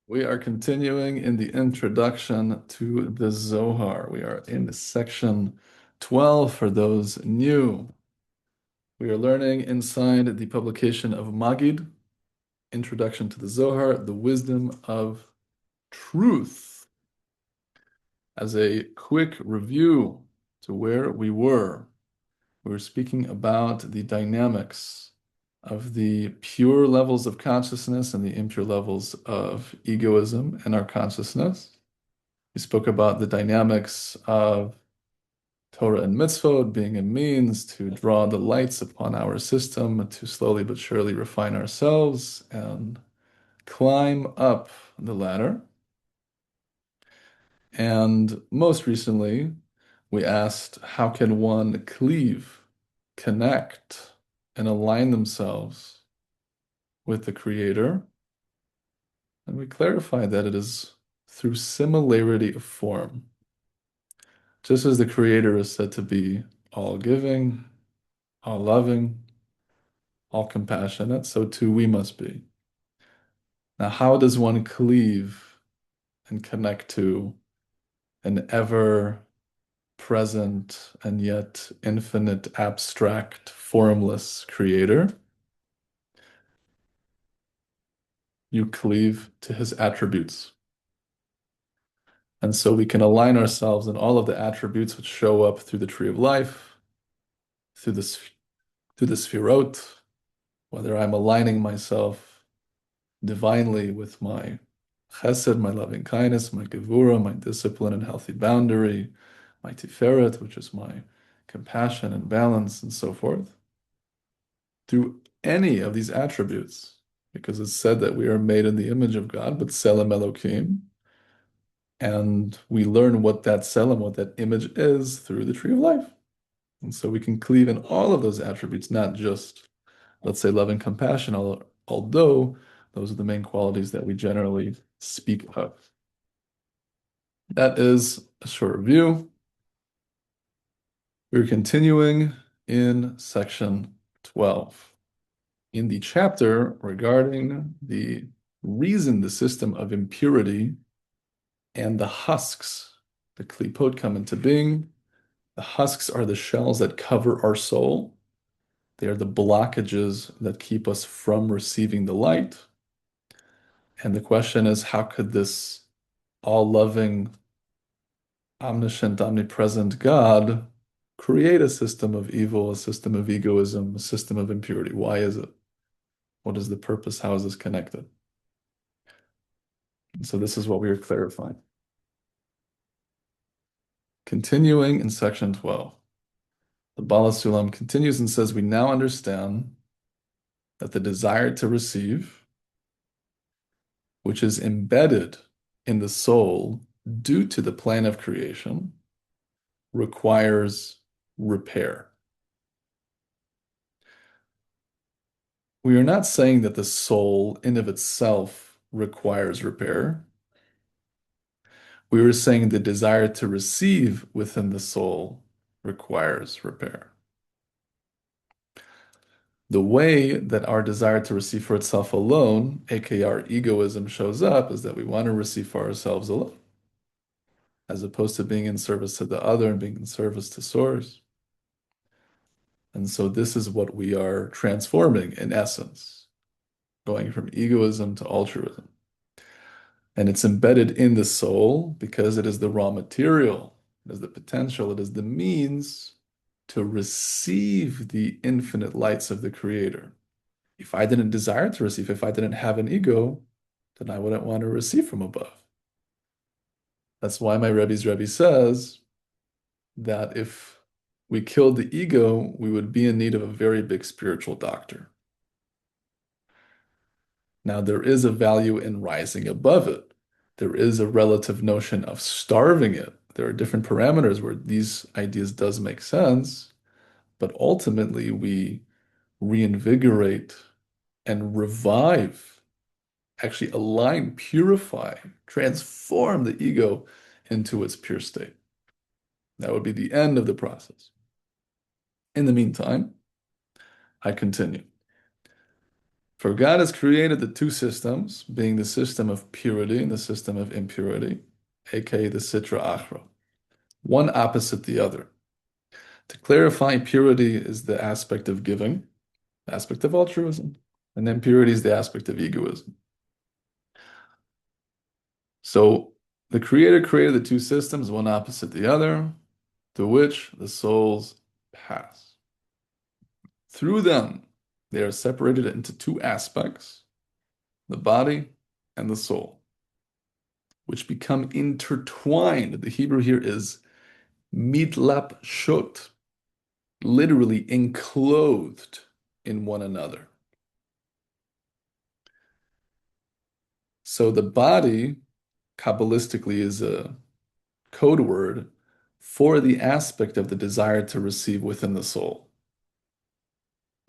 We are continuing in the introduction to the Zohar. We are in section 12 for those new. We are learning inside the publication of Magid, Introduction to the Zohar, the wisdom of truth. As a quick review to where we were speaking about the dynamics of the pure levels of consciousness and the impure levels of egoism in our consciousness. We spoke about the dynamics of Torah and mitzvot being a means to draw the lights upon our system to slowly but surely refine ourselves and climb up the ladder. And most recently, we asked, how can one cleave, connect, and align themselves with the Creator? And we clarified that it is through similarity of form. Just as the Creator is said to be all giving, all loving, all compassionate, so too we must be. Now, how does one cleave and connect to an ever present and yet infinite, abstract, formless Creator? You cleave to his attributes. And so we can align ourselves in all of the attributes which show up through the tree of life, through through the Sfirot, whether I'm aligning myself divinely with my chesed, my loving kindness, my gevura, my discipline and healthy boundary, my tiferet, which is my compassion and balance, and so forth, through any of these attributes, because it's said that we are made in the image of God, but Tselem Elokim, and we learn what that Tselem, what that image is through the tree of life. And so we can cleave in all of those attributes, not just, let's say, love and compassion, although those are the main qualities that we generally speak of. That is a short review. We're continuing in section 12. In the chapter regarding the reason the system of impurity and the husks, the klipot, come into being. The husks are the shells that cover our soul. They are the blockages that keep us from receiving the light. And the question is, how could this all-loving, omniscient, omnipresent God create a system of evil, a system of egoism, a system of impurity? Why is it? What is the purpose? How is this connected? And so this is what we are clarifying. Continuing in section 12, the Bala Sulam continues and says, we now understand that the desire to receive, which is embedded in the soul due to the plan of creation, requires repair. We are not saying that the soul in of itself requires repair. We were saying the desire to receive within the soul requires repair. The way that our desire to receive for itself alone, aka our egoism, shows up is that we want to receive for ourselves alone, as opposed to being in service to the other and being in service to Source. And so this is what we are transforming in essence, going from egoism to altruism. And it's embedded in the soul because it is the raw material, it is the potential, it is the means to receive the infinite lights of the Creator. If I didn't desire to receive, if I didn't have an ego, then I wouldn't want to receive from above. That's why my Rebbe's Rebbe says that if we killed the ego, we would be in need of a very big spiritual doctor. Now, there is a value in rising above it. There is a relative notion of starving it. There are different parameters where these ideas does make sense, but ultimately we reinvigorate and revive, actually align, purify, transform the ego into its pure state. That would be the end of the process. In the meantime, I continue. For God has created the two systems, being the system of purity and the system of impurity, aka the Sitra Achra, one opposite the other. To clarify, purity is the aspect of giving, the aspect of altruism, and impurity is the aspect of egoism. So the Creator created the two systems, one opposite the other, to which the souls pass. Through them, they are separated into two aspects, the body and the soul, which become intertwined. The Hebrew here is mitlap shut, literally enclosed in one another. So the body, Kabbalistically, is a code word for the aspect of the desire to receive within the soul.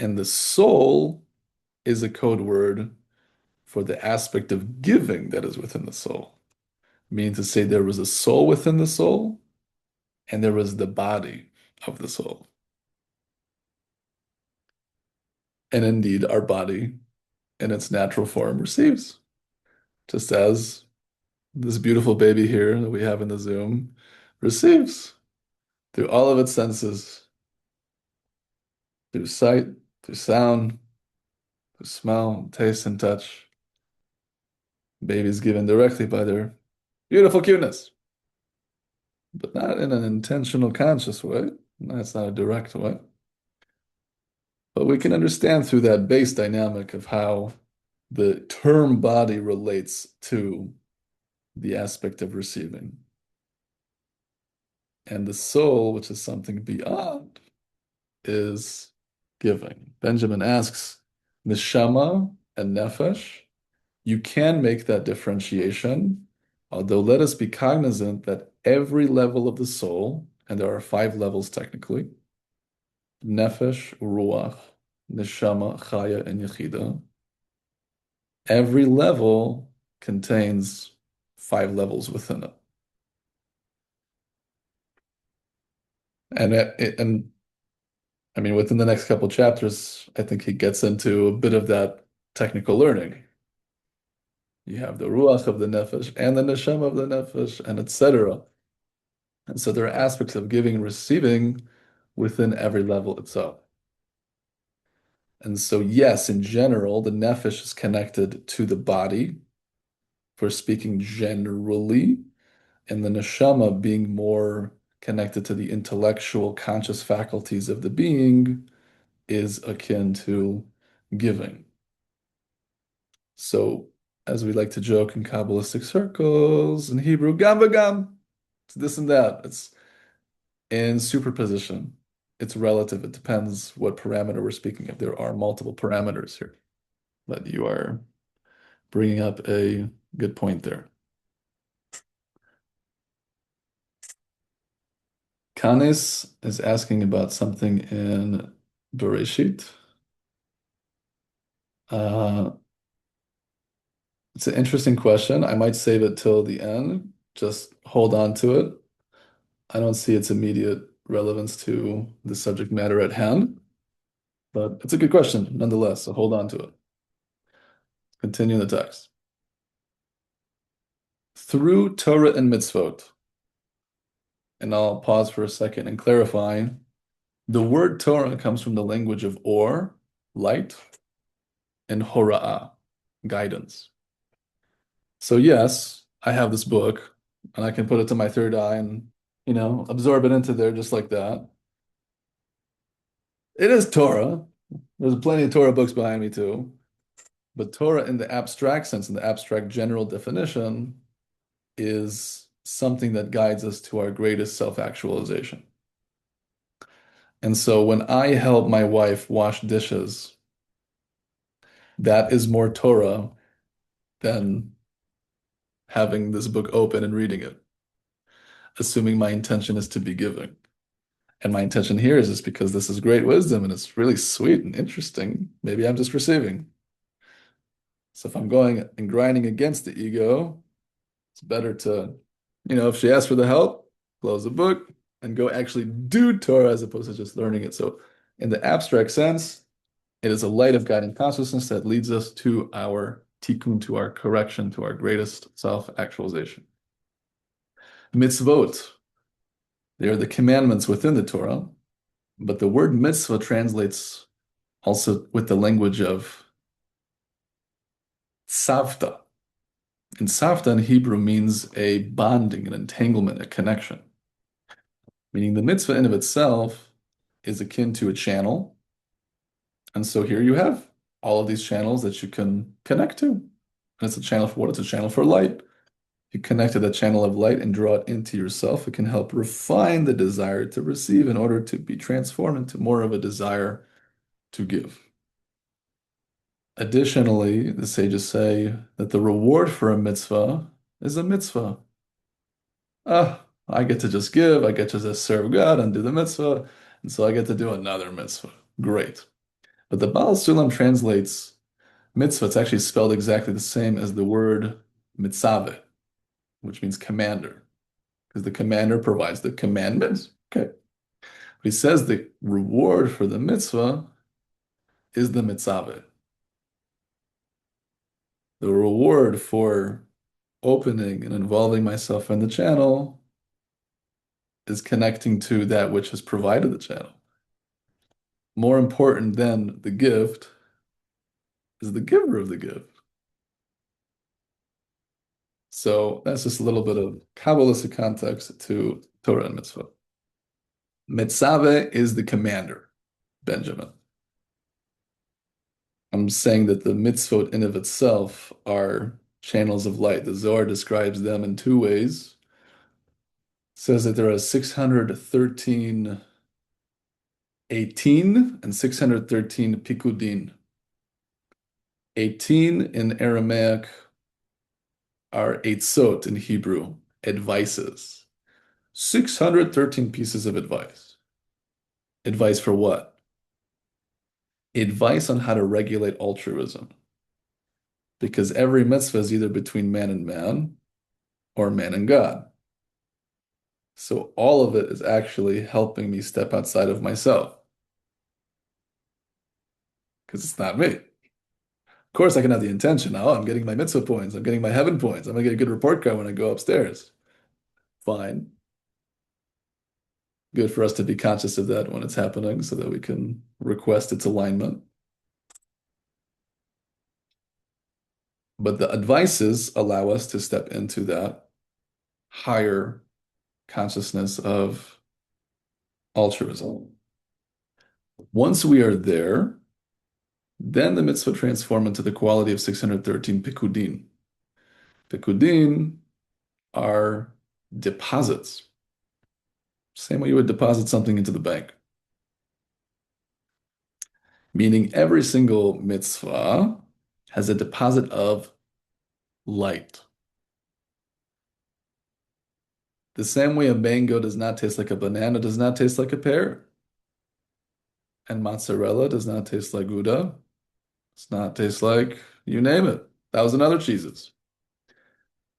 And the soul is a code word for the aspect of giving that is within the soul. Meaning to say there was a soul within the soul, and there was the body of the soul. And indeed, our body in its natural form receives, just as this beautiful baby here that we have in the Zoom receives through all of its senses, through sight, through sound, through smell, taste, and touch. Babies given directly by their beautiful cuteness, but not in an intentional, conscious way. That's not a direct way. But we can understand through that base dynamic of how the term body relates to the aspect of receiving. And the soul, which is something beyond, is giving. Benjamin asks, neshama and nefesh, you can make that differentiation, although let us be cognizant that every level of the soul, and there are 5 levels technically, nefesh, ruach, neshama, chaya, and yechida, every level contains 5 levels within it. And I mean, within the next couple chapters, I think he gets into a bit of that technical learning. You have the ruach of the nefesh and the neshama of the nefesh, and etc. And so there are aspects of giving and receiving within every level itself. And so, yes, in general, the nefesh is connected to the body, for speaking generally, and the neshama being more connected to the intellectual, conscious faculties of the being is akin to giving. So, as we like to joke in Kabbalistic circles, in Hebrew, gam v'gam, it's this and that. It's in superposition. It's relative. It depends what parameter we're speaking of. There are multiple parameters here, but you are bringing up a good point there. Kanes is asking about something in Bereshit. Uh, it's an interesting question. I might save it till the end. Just hold on to it. I don't see its immediate relevance to the subject matter at hand, but it's a good question nonetheless, so hold on to it. Continue the text. Through Torah and mitzvot, and I'll pause for a second and clarify, the word Torah comes from the language of or, light, and hora'ah, guidance. So yes, I have this book, and I can put it to my third eye and, absorb it into there just like that. It is Torah. There's plenty of Torah books behind me too. But Torah in the abstract sense, in the abstract general definition, is something that guides us to our greatest self-actualization. And so when I help my wife wash dishes, that is more Torah than having this book open and reading it, assuming my intention is to be giving. And my intention here is just because this is great wisdom and it's really sweet and interesting. Maybe I'm just receiving. So if I'm going and grinding against the ego, it's better to, if she asks for the help, close the book and go actually do Torah as opposed to just learning it. So in the abstract sense, It is a light of guiding consciousness that leads us to our tikkun, to our correction, to our greatest self-actualization. Mitzvot, they are the commandments within the Torah, but the word mitzvah translates also with the language of savta. And savta in Hebrew means a bonding, an entanglement, a connection. Meaning the mitzvah in of itself is akin to a channel. And so here you have all of these channels that you can connect to. And it's a channel for what? It's a channel for light. You connect to that channel of light and draw it into yourself. It can help refine the desire to receive in order to be transformed into more of a desire to give. Additionally, the sages say that the reward for a mitzvah is a mitzvah. I get to just give, I get to just serve God and do the mitzvah, and so I get to do another mitzvah. Great. But the Baal Sulam translates mitzvah, it's actually spelled exactly the same as the word mitzaveh, which means commander, because the commander provides the commandments. Okay. But he says the reward for the mitzvah is the mitzaveh. The reward for opening and involving myself in the channel is connecting to that which has provided the channel. More important than the gift is the giver of the gift. So that's just a little bit of Kabbalistic context to Torah and mitzvah. Mitzaveh is the commander, Benjamin. I'm saying that the mitzvot in of itself are channels of light. The Zohar describes them in two ways. It says that there are 613 18 and 613 pikudin. 18 in Aramaic are eitzot in Hebrew, advices. 613 pieces of advice. Advice for what? Advice on how to regulate altruism. Because every mitzvah is either between man and man or man and God. So all of it is actually helping me step outside of myself. Because it's not me. Of course, I can have the intention. Oh, I'm getting my mitzvah points. I'm getting my heaven points. I'm going to get a good report card when I go upstairs. Fine. Good for us to be conscious of that when it's happening so that we can request its alignment. But the advices allow us to step into that higher consciousness of altruism. Once we are there, then the mitzvah transform into the quality of 613 pikudin. Pikudin are deposits. Same way you would deposit something into the bank. Meaning every single mitzvah has a deposit of light. The same way a mango does not taste like a banana, does not taste like a pear. And mozzarella does not taste like Gouda. Does not taste like, you name it, 1,000 other cheeses.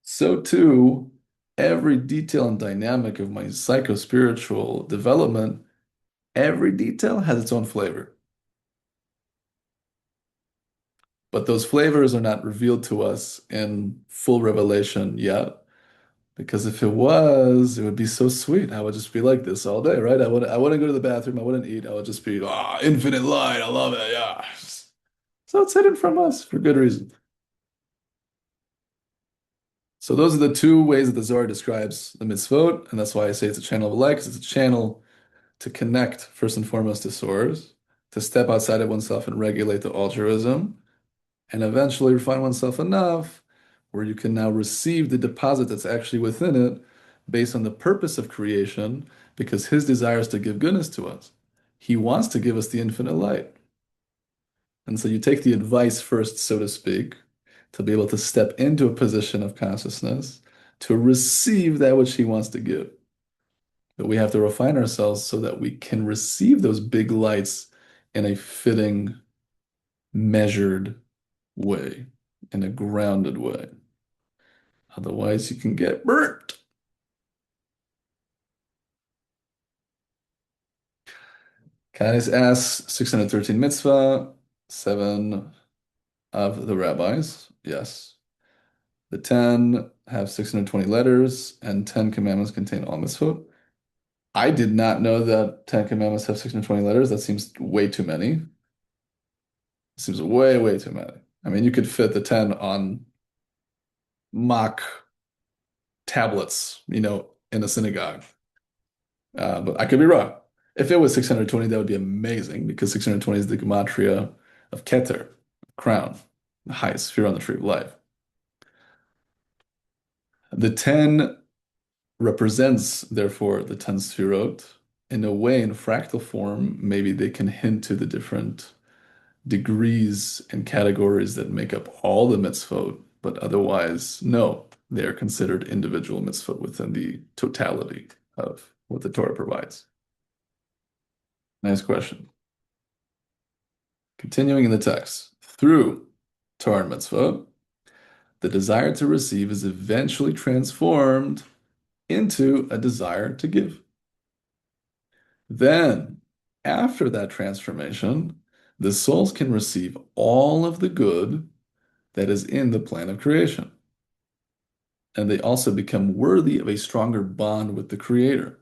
So too, every detail and dynamic of my psycho-spiritual development, every detail has its own flavor. But those flavors are not revealed to us in full revelation yet. Because if it was, it would be so sweet. I would just be like this all day, right? I wouldn't go to the bathroom, I wouldn't eat. I would just be, infinite light. I love it. Yeah. So it's hidden from us for good reason. So those are the two ways that the Zohar describes the mitzvot, and that's why I say it's a channel of light, because it's a channel to connect first and foremost to source, to step outside of oneself and regulate the altruism, and eventually refine oneself enough where you can now receive the deposit that's actually within it based on the purpose of creation, because his desire is to give goodness to us. He wants to give us the infinite light. And so you take the advice first, so to speak, to be able to step into a position of consciousness to receive that which he wants to give. But we have to refine ourselves so that we can receive those big lights in a fitting, measured way, in a grounded way. Otherwise, you can get burnt. Kainis asks, 613 mitzvah. Seven of the rabbis, yes. The 10 have 620 letters, and 10 commandments contain all mitzvot. I did not know that 10 commandments have 620 letters. That seems way too many. It seems way, way too many. I mean, you could fit the 10 on mock tablets, in a synagogue. But I could be wrong. If it was 620, that would be amazing because 620 is the gematria of Keter, crown, the highest sphere on the tree of life. The 10 represents, therefore, the 10 sefirot. In a way, in fractal form, maybe they can hint to the different degrees and categories that make up all the mitzvot, but otherwise, no, they are considered individual mitzvot within the totality of what the Torah provides. Nice question. Continuing in the text, through Torah and mitzvah, the desire to receive is eventually transformed into a desire to give. Then, after that transformation, the souls can receive all of the good that is in the plan of creation. And they also become worthy of a stronger bond with the Creator,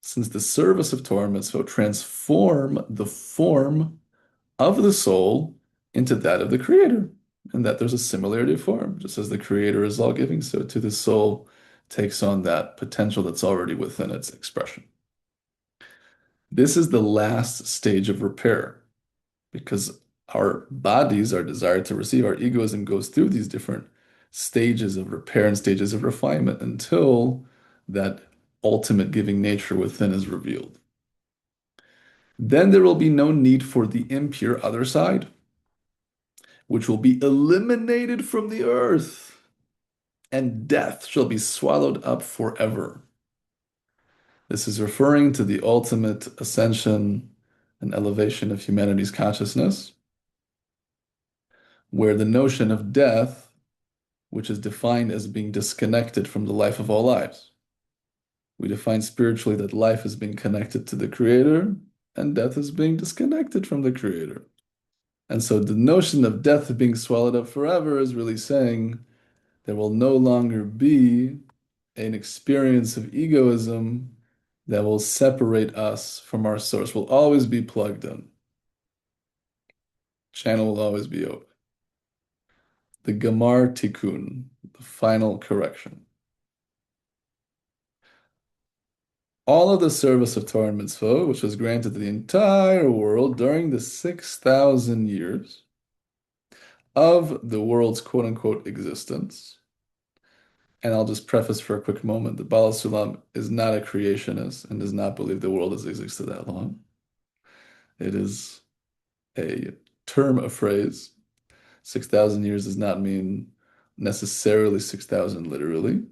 since the service of Torah and mitzvot transform the form of the soul into that of the Creator, and that there's a similarity of form. Just as the Creator is all giving, so too the soul takes on that potential that's already within its expression. This is the last stage of repair because our bodies are desired to receive. Our egoism goes through these different stages of repair and stages of refinement until that ultimate giving nature within is revealed. Then there will be no need for the impure other side, which will be eliminated from the earth, and death shall be swallowed up forever. This is referring to the ultimate ascension and elevation of humanity's consciousness, where the notion of death, which is defined as being disconnected from the life of all lives. We define spiritually that life is being connected to the Creator and death is being disconnected from the Creator. And so the notion of death being swallowed up forever is really saying there will no longer be an experience of egoism that will separate us from our source. We'll always be plugged in. Channel will always be open. The Gamar Tikkun, the final correction. All of the service of Torah and Mitzvah, which was granted to the entire world during the 6,000 years of the world's quote-unquote existence. And I'll just preface for a quick moment that Bala Sulam is not a creationist and does not believe the world has existed that long. It is a term, a phrase. 6,000 years does not mean necessarily 6,000 literally,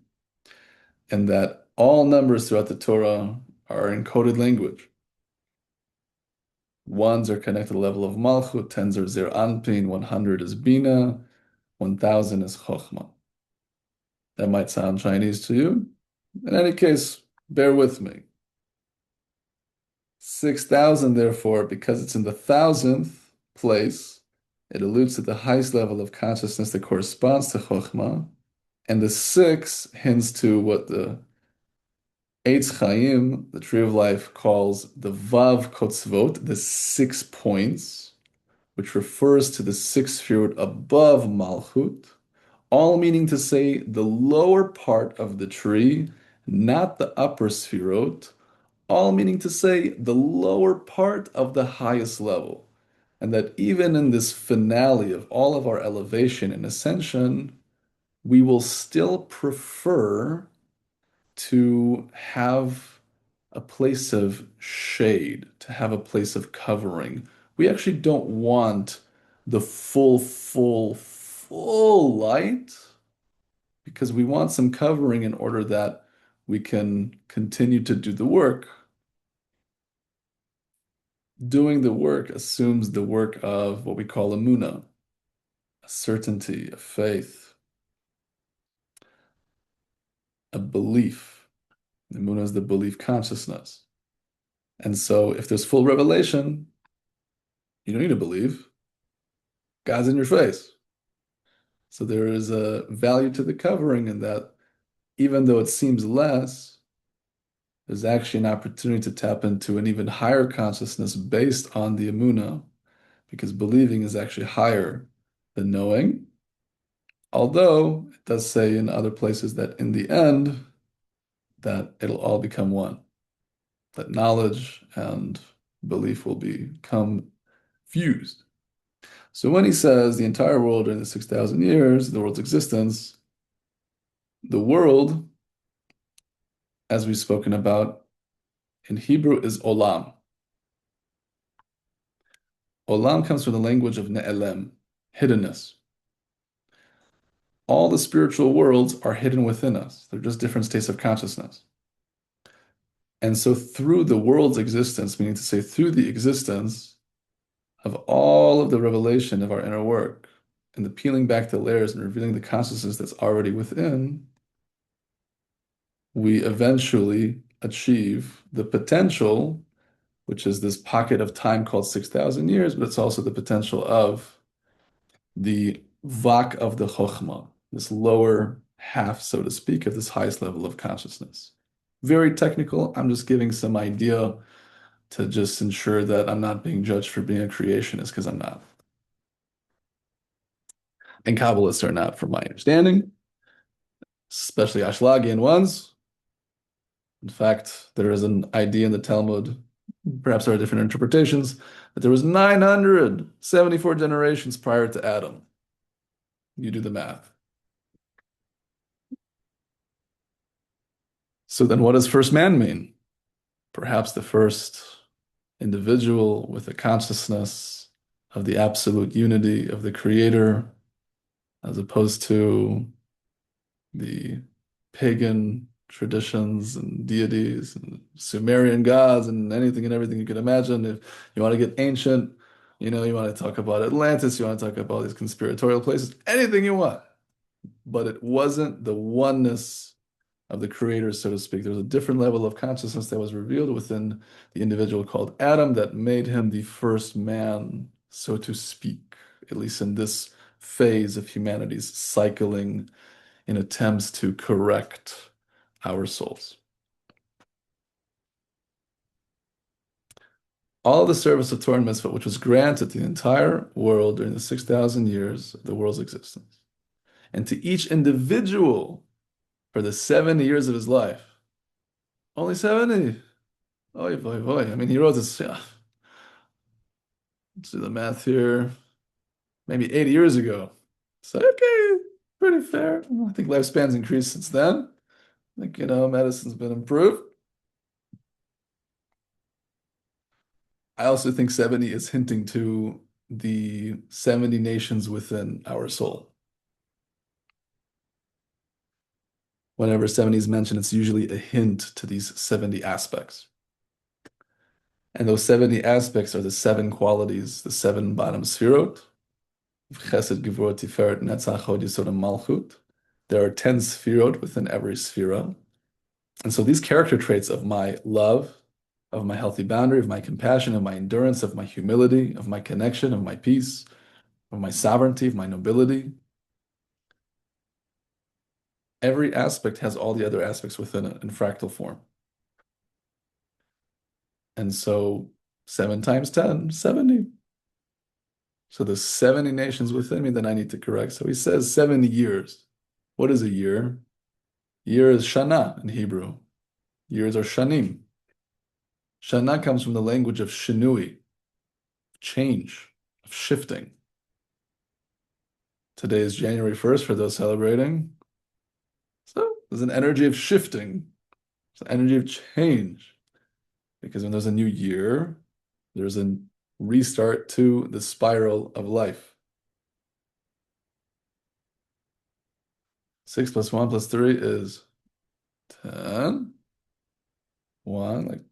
and that all numbers throughout the Torah are encoded language. Ones are connected to the level of Malchut, tens are Zeir Anpin, 100 is Bina, 1,000 is Chokhmah. That might sound Chinese to you. In any case, bear with me. 6,000, therefore, because it's in the thousandth place, it alludes to the highest level of consciousness that corresponds to Chokhmah, and the 6 hints to what the Eitz Chaim, the Tree of Life, calls the Vav Kotzvot, the 6 points, which refers to the 6 sefirot above Malchut, all meaning to say the lower part of the tree, not the upper sefirot, all meaning to say the lower part of the highest level. And that even in this finale of all of our elevation and ascension, we will still prefer to have a place of shade, to have a place of covering. We actually don't want the full light because we want some covering in order that we can continue to do the work. Doing the work assumes the work of what we call emunah, a certainty, a faith, a belief. Emunah is the belief consciousness. And so if there's full revelation, you don't need to believe. God's in your face. So there is a value to the covering in that even though it seems less, there's actually an opportunity to tap into an even higher consciousness based on the Emunah, because believing is actually higher than knowing. Although it does say in other places that in the end, that it'll all become one, that knowledge and belief will become fused. So when he says the entire world during the 6,000 years, the world's existence, the world, as we've spoken about in Hebrew, is olam. Olam comes from the language of ne'elem, hiddenness. All the spiritual worlds are hidden within us. They're just different states of consciousness. And so through the world's existence, meaning to say through the existence of all of the revelation of our inner work and the peeling back the layers and revealing the consciousness that's already within, we eventually achieve the potential, which is this pocket of time called 6,000 years, but it's also the potential of the vak of the chokhmah, this lower half, so to speak, of this highest level of consciousness. Very technical. I'm just giving some idea to just ensure that I'm not being judged for being a creationist, because I'm not. And Kabbalists are not, from my understanding, especially Ashlagian ones. In fact, there is an idea in the Talmud, perhaps there are different interpretations, that there was 974 generations prior to Adam. You do the math. So then what does first man mean? Perhaps the first individual with a consciousness of the absolute unity of the Creator, as opposed to the pagan traditions and deities and Sumerian gods and anything and everything you could imagine. If you want to get ancient, you want to talk about Atlantis, you want to talk about these conspiratorial places, anything you want. But it wasn't the oneness of the creator, so to speak. There was a different level of consciousness that was revealed within the individual called Adam that made him the first man, so to speak, at least in this phase of humanity's cycling in attempts to correct our souls. All the service of Torah and Mitzvah, which was granted to the entire world during the 6,000 years of the world's existence, and to each individual for the 70 years of his life. Only 70. Oy, boy, boy. I mean, he wrote this, yeah. Let's do the math here. Maybe 80 years ago. So, okay, pretty fair. I think lifespan's increased since then. I think, medicine's been improved. I also think 70 is hinting to the 70 nations within our soul. Whenever 70 is mentioned, it's usually a hint to these 70 aspects. And those 70 aspects are the 7 qualities, the 7 bottom sfirot, Chesed, Gevurah, Tiferet, Netzach, Hod, Yesod, and Malchut. There are 10 sfirot within every sfira. And so these character traits of my love, of my healthy boundary, of my compassion, of my endurance, of my humility, of my connection, of my peace, of my sovereignty, of my nobility, every aspect has all the other aspects within it in fractal form. And so 7 times 10, 70. So there's 70 nations within me that I need to correct. So he says 70 years. What is a year? Year is shana in Hebrew. Years are shanim. Shana comes from the language of shinui, change, of shifting. Today is January 1st for those celebrating. So there's an energy of shifting. It's an energy of change. Because when there's a new year, there's a restart to the spiral of life. 6 plus 1 plus 3 is 10. 1, like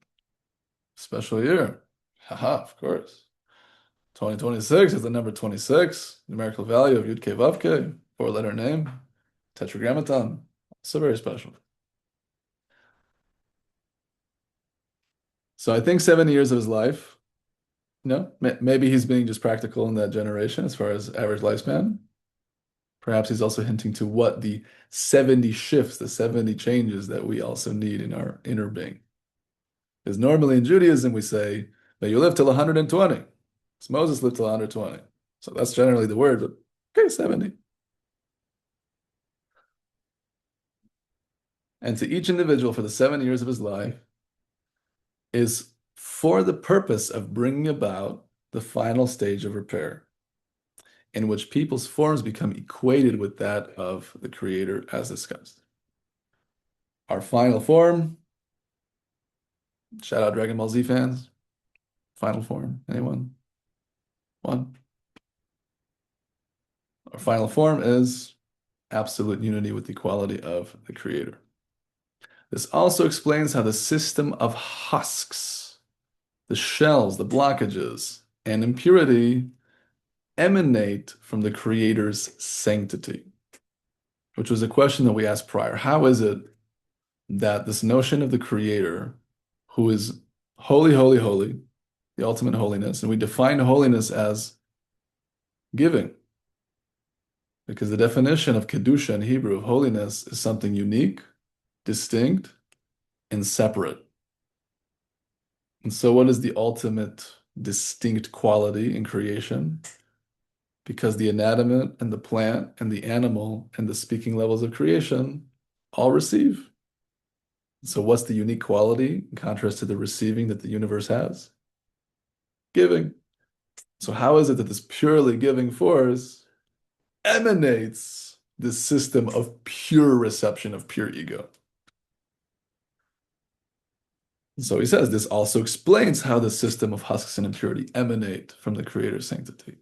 special year. Haha, of course. 2026 is the number 26, numerical value of Yud Kei Vav Kei, 4-letter name, Tetragrammaton. So very special. So I think 70 years of his life Maybe he's being just practical in that generation as far as average lifespan. Perhaps he's also hinting to what the 70 shifts, the 70 changes that we also need in our inner being. Because normally in Judaism, we say, may you live till 120. So Moses lived till 120. So that's generally the word, but okay, 70. And to each individual for the 7 years of his life is for the purpose of bringing about the final stage of repair, in which people's forms become equated with that of the Creator as discussed. Our final form, shout out Dragon Ball Z fans, final form, anyone? One. Our final form is absolute unity with the quality of the Creator. This also explains how the system of husks, the shells, the blockages, and impurity emanate from the Creator's sanctity, which was a question that we asked prior. How is it that this notion of the Creator, who is holy, holy, holy, the ultimate holiness, and we define holiness as giving, because the definition of Kedusha in Hebrew of holiness is something unique, distinct, and separate. And so, what is the ultimate distinct quality in creation? Because the inanimate and the plant and the animal and the speaking levels of creation all receive. So, what's the unique quality in contrast to the receiving that the universe has? Giving. So, how is it that this purely giving force emanates this system of pure reception of pure ego? So he says this also explains how the system of husks and impurity emanate from the Creator's sanctity.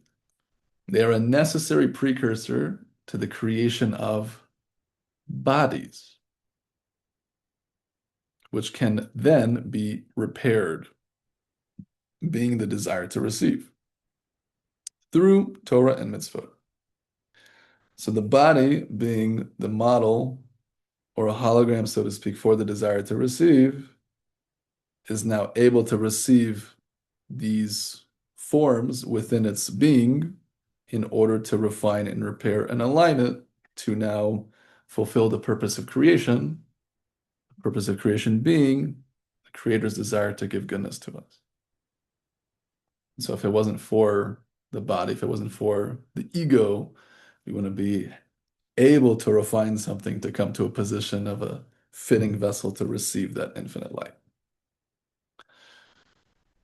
They are a necessary precursor to the creation of bodies, which can then be repaired, being the desire to receive through Torah and mitzvot. So the body being the model or a hologram, so to speak, for the desire to receive, is now able to receive these forms within its being in order to refine and repair and align it to now fulfill the purpose of creation. The purpose of creation being the Creator's desire to give goodness to us. So if it wasn't for the body, if it wasn't for the ego, we wouldn't be able to refine something to come to a position of a fitting vessel to receive that infinite light.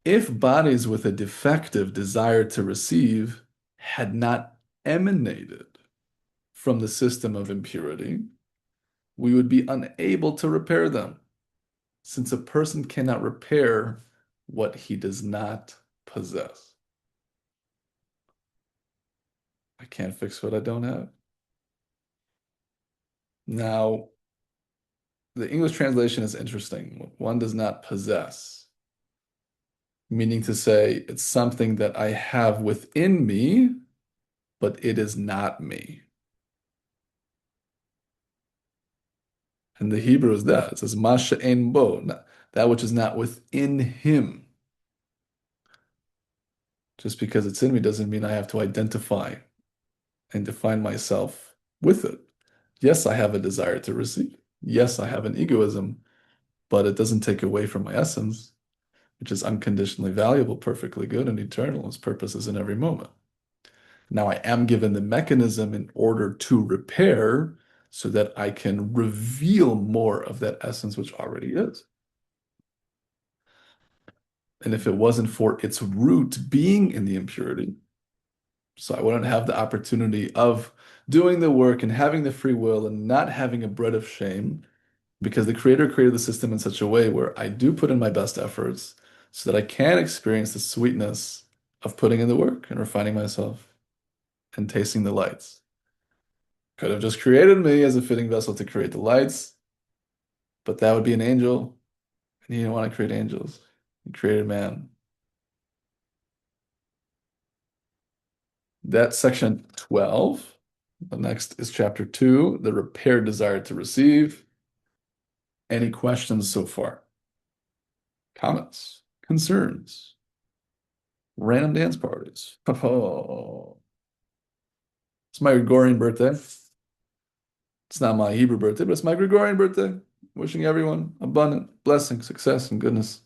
If bodies with a defective desire to receive had not emanated from the system of impurity, we would be unable to repair them, since a person cannot repair what he does not possess. I can't fix what I don't have. Now, the English translation is interesting. One does not possess, meaning to say it's something that I have within me, but it is not me. And the Hebrew is that. It says, Ma she'en bo, that which is not within him. Just because it's in me doesn't mean I have to identify and define myself with it. Yes, I have a desire to receive. Yes, I have an egoism, but it doesn't take away from my essence, which is unconditionally valuable, perfectly good, and eternal. Its purpose is in every moment. Now, I am given the mechanism in order to repair so that I can reveal more of that essence which already is. And if it wasn't for its root being in the impurity, so I wouldn't have the opportunity of doing the work and having the free will and not having a bread of shame, because the Creator created the system in such a way where I do put in my best efforts so that I can experience the sweetness of putting in the work and refining myself and tasting the lights. Could have just created me as a fitting vessel to create the lights, but that would be an angel, and he didn't want to create angels. He created man. That's section 12. The next is chapter 2, the repaired desire to receive. Any questions so far? Comments? Concerns? Random dance parties. Oh, it's my Gregorian birthday. It's not my Hebrew birthday, but it's my Gregorian birthday. Wishing everyone abundant blessing, success, and goodness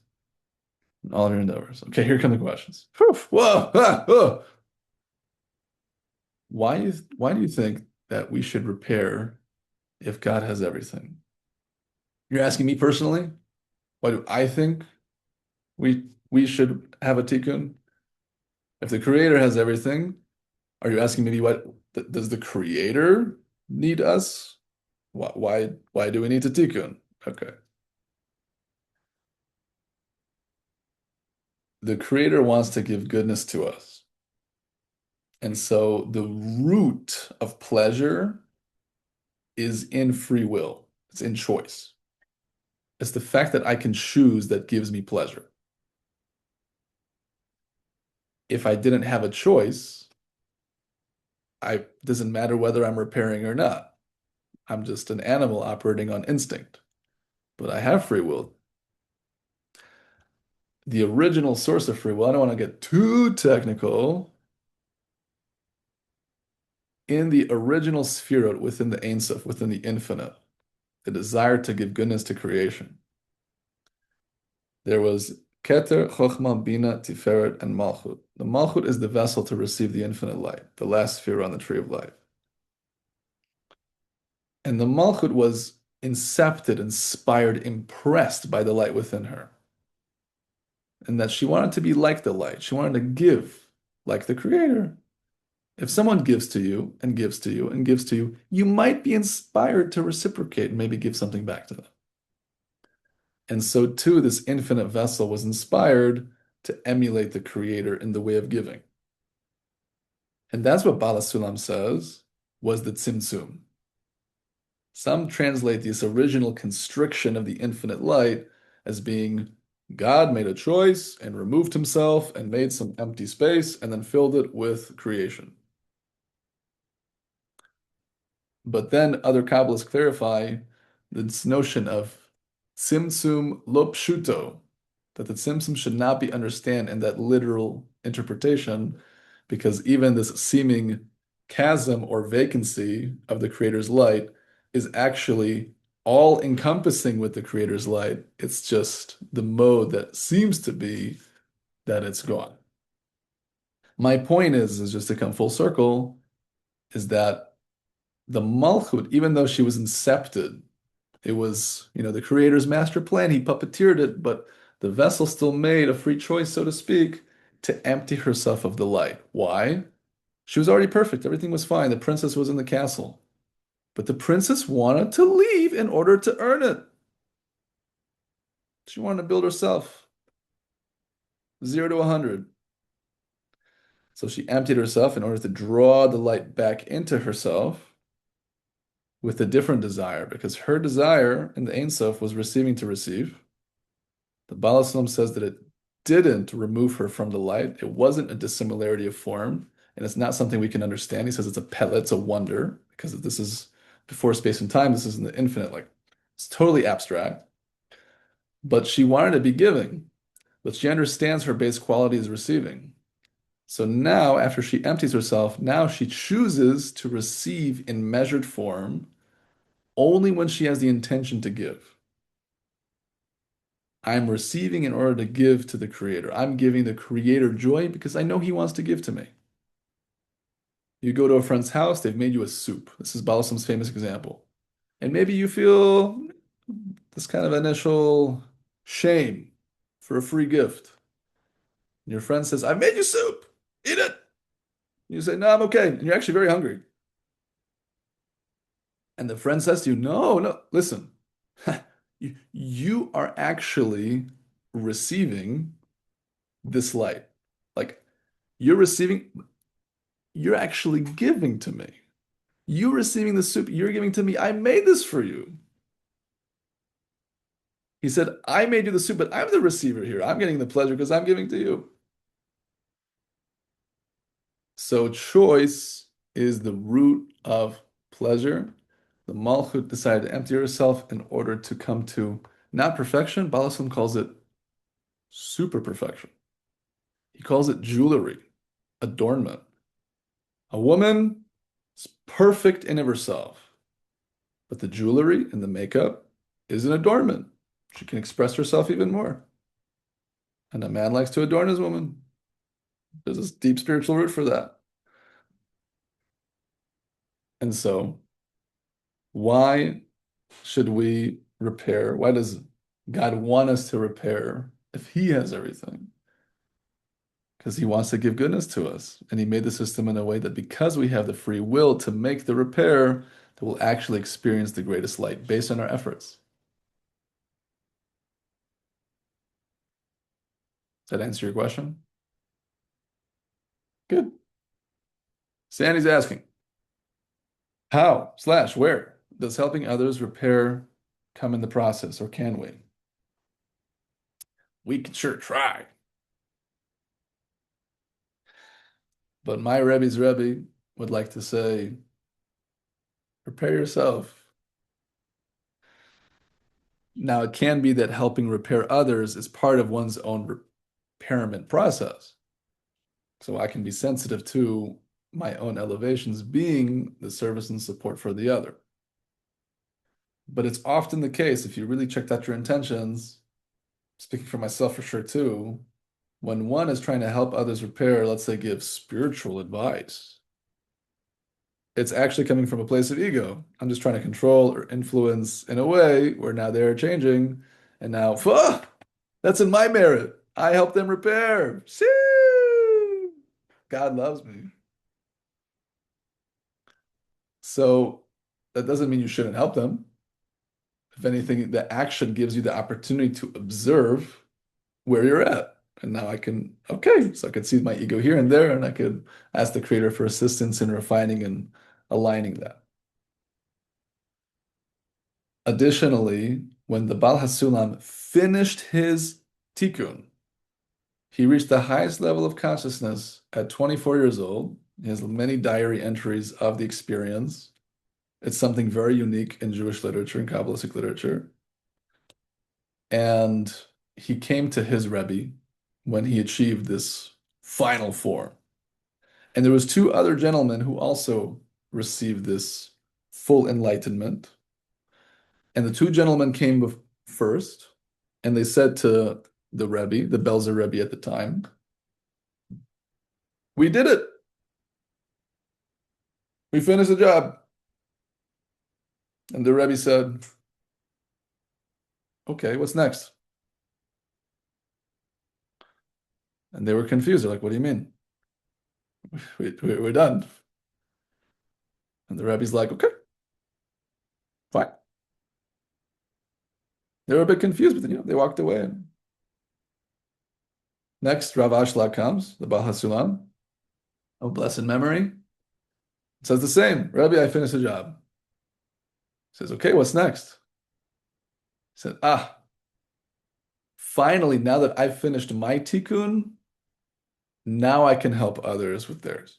in all of your endeavors. Okay, here come the questions. Whew, whoa, ah, oh. Why do you think that we should repair if God has everything? You're asking me personally? Why do I think we should have a tikkun? If the Creator has everything, are you asking maybe what does the Creator need us? Why do we need to tikkun? Okay. The Creator wants to give goodness to us. And so the root of pleasure is in free will. It's in choice. It's the fact that I can choose that gives me pleasure. If I didn't have a choice, I doesn't matter whether I'm repairing or not. I'm just an animal operating on instinct. But I have free will. The original source of free will, I don't want to get too technical. In the original Sphirot, within the Ein Sof, within the infinite, the desire to give goodness to creation, there was Keter, Chochmah, Bina, Tiferet, and Malchut. The Malchut is the vessel to receive the infinite light, the last sphere on the tree of life. And the Malchut was incepted, inspired, impressed by the light within her. And that she wanted to be like the light. She wanted to give like the Creator. If someone gives to you and gives to you and gives to you, you might be inspired to reciprocate and maybe give something back to them. And so too, this infinite vessel was inspired to emulate the Creator in the way of giving. And that's what Bala Sulam says was the Tzimtzum. Some translate this original constriction of the infinite light as being God made a choice and removed himself and made some empty space and then filled it with creation. But then other Kabbalists clarify this notion of Tzimtzum lo pshuto, that the Tzimtzum should not be understood in that literal interpretation, because even this seeming chasm or vacancy of the Creator's light is actually all encompassing with the Creator's light. It's just the mode that seems to be that it's gone. My point is just to come full circle, is that the Malchut, even though she was incepted, it was, the Creator's master plan. He puppeteered it, but the vessel still made a free choice, so to speak, to empty herself of the light. Why? She was already perfect. Everything was fine. The princess was in the castle. But the princess wanted to leave in order to earn it. She wanted to build herself 0 to 100. So she emptied herself in order to draw the light back into herself with a different desire, because her desire in the Ein Sof was receiving to receive. The Baal HaSulam says that it didn't remove her from the light. It wasn't a dissimilarity of form, and it's not something we can understand. He says it's a pella, it's a wonder, because this is before space and time. This is in the infinite, like it's totally abstract. But she wanted to be giving, but she understands her base quality is receiving. So now, after she empties herself, now she chooses to receive in measured form only when she has the intention to give. I'm receiving in order to give to the Creator. I'm giving the Creator joy because I know He wants to give to me. You go to a friend's house, they've made you a soup. This is Balsam's famous example. And maybe you feel this kind of initial shame for a free gift. And your friend says, I've made you soup. Eat it. You say, no, I'm okay. And you're actually very hungry. And the friend says to you, no, no, listen, you are actually receiving this light. Like you're receiving, you're actually giving to me. You receiving the soup, you're giving to me. I made this for you. He said, I made you the soup, but I'm the receiver here. I'm getting the pleasure because I'm giving to you. So choice is the root of pleasure. The Malchut decided to empty herself in order to come to not perfection. Baal HaSulam calls it super perfection. He calls it jewelry, adornment. A woman is perfect in of herself, but the jewelry and the makeup is an adornment. She can express herself even more. And a man likes to adorn his woman. There's this deep spiritual root for that. And so, why should we repair? Why does God want us to repair if He has everything? Because He wants to give goodness to us. And He made the system in a way that because we have the free will to make the repair, that we'll actually experience the greatest light based on our efforts. Does that answer your question? Good. Sandy's asking, how/where does helping others repair come in the process, or can we? We can sure try. But my Rebbe's Rebbe would like to say, prepare yourself. Now, it can be that helping repair others is part of one's own repairment process. So I can be sensitive to my own elevations being the service and support for the other. But it's often the case, if you really checked out your intentions, speaking for myself for sure too, when one is trying to help others repair, let's say give spiritual advice, it's actually coming from a place of ego. I'm just trying to control or influence in a way where now they're changing, and now, that's in my merit. I help them repair. Shoo! God loves me. So that doesn't mean you shouldn't help them. If anything, the action gives you the opportunity to observe where you're at. And now I can, okay, so I could see my ego here and there, and I could ask the creator for assistance in refining and aligning that. Additionally, when the Baal HaSulam finished his tikkun, he reached the highest level of consciousness at 24 years old. He has many diary entries of the experience. It's something very unique in Jewish literature and Kabbalistic literature. And he came to his Rebbe when he achieved this final form. And there was two other gentlemen who also received this full enlightenment. And the two gentlemen came first, and they said to the Rebbe, the Belzer Rebbe at the time, "We did it. We finished the job." And the Rebbe said, "Okay, what's next?" And they were confused. They're like, "What do you mean? We're done." And the Rebbe's like, "Okay, fine." They were a bit confused, but then, they walked away. And next, Rav Ashlag comes, the Baal HaSulam of blessed memory, says the same. "Rebbe, I finished the job." He says, "Okay, what's next?" He said, finally, now that I've finished my tikkun, now I can help others with theirs.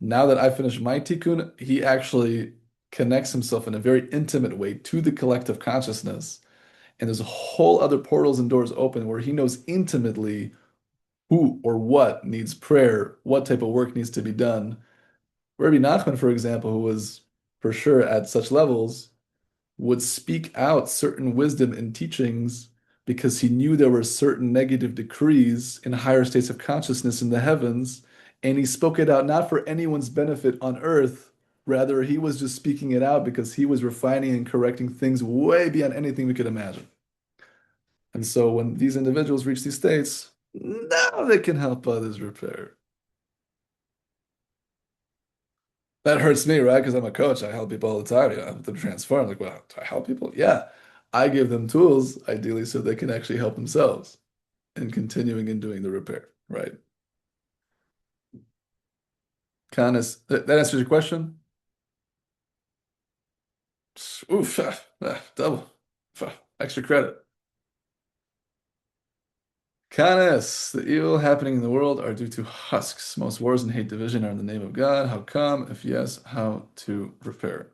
Now that I finished my tikkun, he actually connects himself in a very intimate way to the collective consciousness. And there's a whole other portals and doors open where he knows intimately who or what needs prayer, what type of work needs to be done. Rabbi Nachman, for example, who was for sure at such levels, would speak out certain wisdom and teachings because he knew there were certain negative decrees in higher states of consciousness in the heavens, and he spoke it out not for anyone's benefit on earth. Rather, he was just speaking it out because he was refining and correcting things way beyond anything we could imagine. And so when these individuals reach these states, now they can help others repair. That hurts me, right? Because I'm a coach. I help people all the time. I help them transform. Like, well, do I help people? Yeah. I give them tools, ideally, so they can actually help themselves in continuing and doing the repair, right? Canis, that answers your question? Oof, double, extra credit. Canis, the evil happening in the world are due to husks. Most wars and hate division are in the name of God. How come? If yes, how to repair?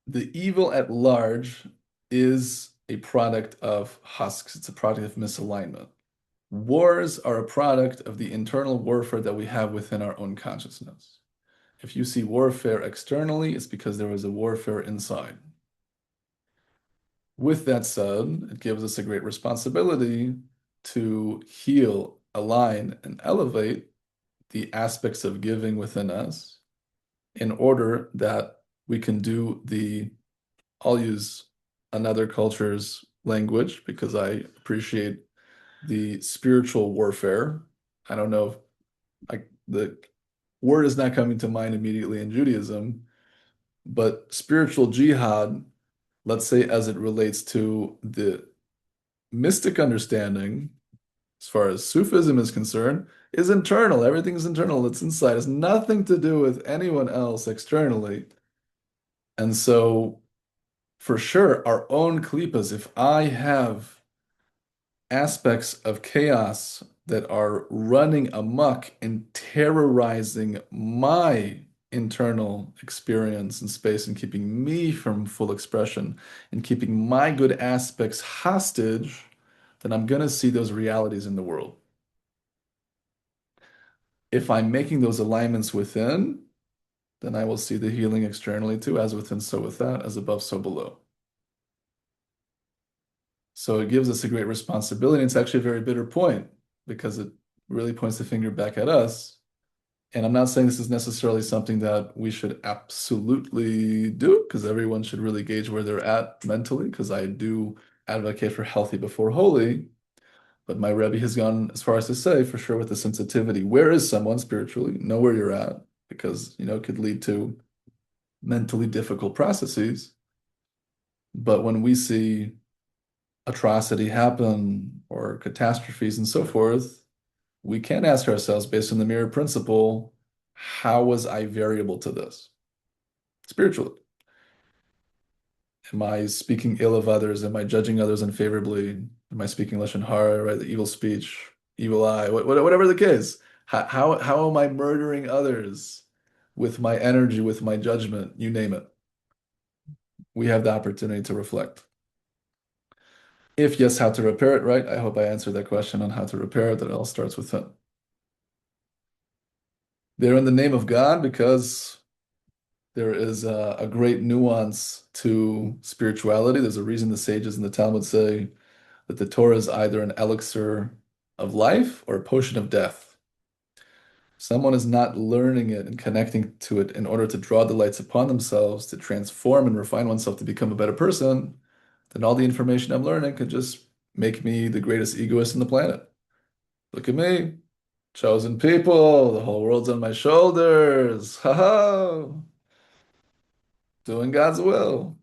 The evil at large is a product of husks. It's a product of misalignment. Wars are a product of the internal warfare that we have within our own consciousness. If you see warfare externally, it's because there was a warfare inside. With that said, it gives us a great responsibility to heal, align, and elevate the aspects of giving within us in order that we can do I'll use another culture's language because I appreciate the spiritual warfare. I don't know if the word is not coming to mind immediately in Judaism, but spiritual jihad, let's say as it relates to the mystic understanding, as far as Sufism is concerned, is internal. Everything's internal. It's inside. It has nothing to do with anyone else externally. And so, for sure, our own klipas, if I have aspects of chaos that are running amok and terrorizing my internal experience and space and keeping me from full expression and keeping my good aspects hostage, then I'm going to see those realities in the world. If I'm making those alignments within, then I will see the healing externally too, as within, so without, as above, so below. So it gives us a great responsibility. It's actually a very bitter point because it really points the finger back at us. And I'm not saying this is necessarily something that we should absolutely do because everyone should really gauge where they're at mentally because I do advocate for healthy before holy. But my Rebbe has gone as far as to say, for sure, with the sensitivity, where is someone spiritually? Know where you're at because, it could lead to mentally difficult processes. But when we see atrocity happen or catastrophes and so forth, we can ask ourselves, based on the mirror principle, how was I variable to this spiritually? Am I speaking ill of others? Am I judging others unfavorably? Am I speaking lashon hara, right? The evil speech, evil eye, whatever the case. How am I murdering others with my energy, with my judgment? You name it. We have the opportunity to reflect. If yes, how to repair it, right? I hope I answered that question on how to repair it, that it all starts with him. They're in the name of God because there is a great nuance to spirituality. There's a reason the sages in the Talmud say that the Torah is either an elixir of life or a potion of death. Someone is not learning it and connecting to it in order to draw the lights upon themselves, to transform and refine oneself to become a better person, then all the information I'm learning could just make me the greatest egoist on the planet. Look at me, chosen people, the whole world's on my shoulders. Ha ha, doing God's will.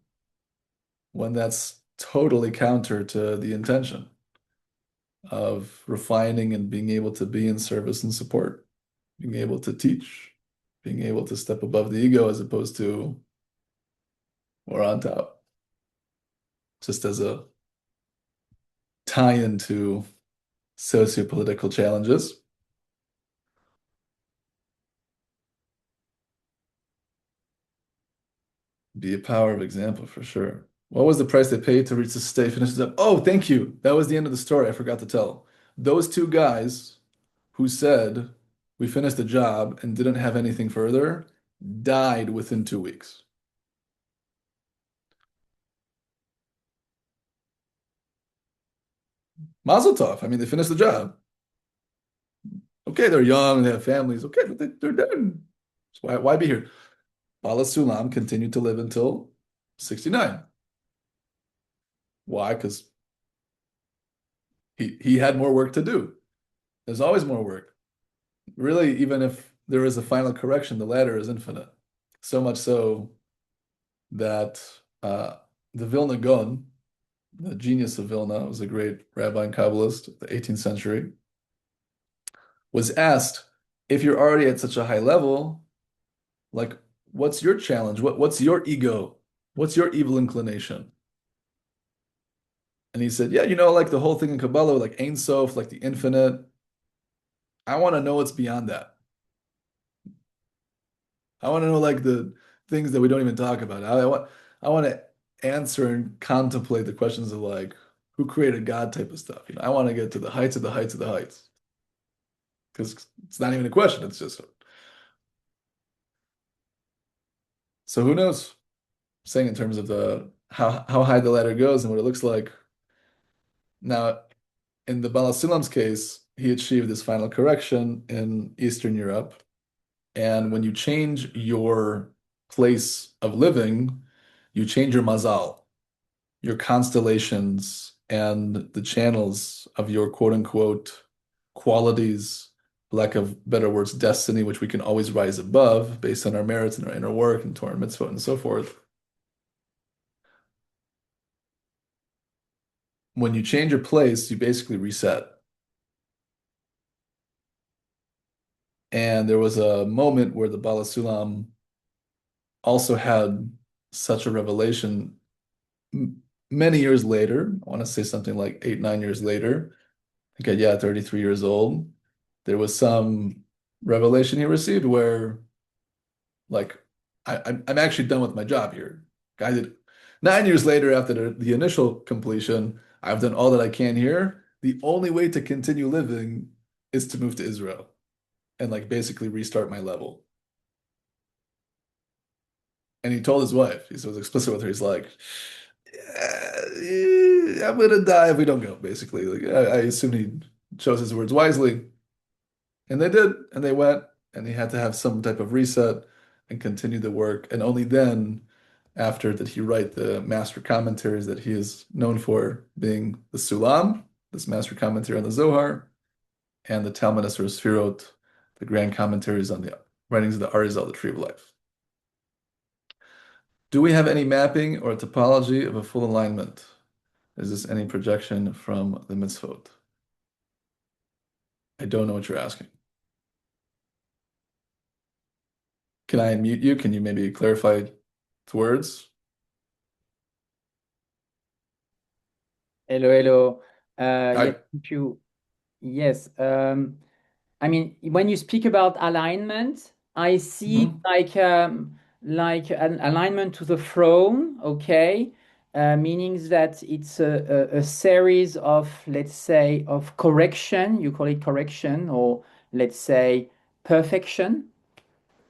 When that's totally counter to the intention of refining and being able to be in service and support, being able to teach, being able to step above the ego as opposed to we're on top. Just as a tie into socio-political challenges, be a power of example for sure. What was the price they paid to reach the state, finish it up? Oh, thank you. That was the end of the story. I forgot to tell. Those two guys who said we finished the job and didn't have anything further died within 2 weeks. Mazel tov. I mean, they finished the job. Okay, they're young, they have families. Okay, but they're dead. So why be here? Bala Sulam continued to live until 69. Why? Because he had more work to do. There's always more work. Really, even if there is a final correction, the ladder is infinite. So much so that the Vilna Gaon, the genius of Vilna, was a great rabbi and Kabbalist of the 18th century, was asked, if you're already at such a high level, like, what's your challenge? What's your ego? What's your evil inclination? And he said, yeah, like the whole thing in Kabbalah, like Ein Sof, like the infinite. I want to know what's beyond that. I want to know like the things that we don't even talk about. I want to answer and contemplate the questions of like who created God type of stuff. I want to get to the heights of the heights of the heights because it's not even a question. It's just so who knows? Saying in terms of the how high the ladder goes and what it looks like. Now, in the Bala Sulam's case, he achieved this final correction in Eastern Europe. And when you change your place of living, you change your mazal, your constellations, and the channels of your quote unquote qualities, lack of better words, destiny, which we can always rise above based on our merits and our inner work and Torah and mitzvot and so forth. When you change your place, you basically reset. And there was a moment where the Bala Sulam also had such a revelation many years later. I want to say something like 8, 9 years later. I think, yeah, 33 years old. There was some revelation he received where, like, I'm actually done with my job here. I did 9 years later after the initial completion. I've done all that I can here. The only way to continue living is to move to Israel and like basically restart my level. And he told his wife, he was explicit with her. He's like, I'm gonna die if we don't go, basically. Like I assume he chose his words wisely. And they did, and they went, and he had to have some type of reset and continue the work. And only then, after did he write the master commentaries that he is known for, being the Sulam, this master commentary on the Zohar, and the Talmud Esor Sfirot, the grand commentaries on the writings of the Arizal, the Tree of Life. Do we have any mapping or topology of a full alignment? Is this any projection from the mitzvot? I don't know what you're asking. Can I unmute you? Can you maybe clarify the words? Hello, hello. Yes, I thank you. Yes. I mean, when you speak about alignment, I see it Mhm. like an alignment to the throne, okay? Meaning that it's a series of, let's say, of correction. You call it correction, or let's say perfection.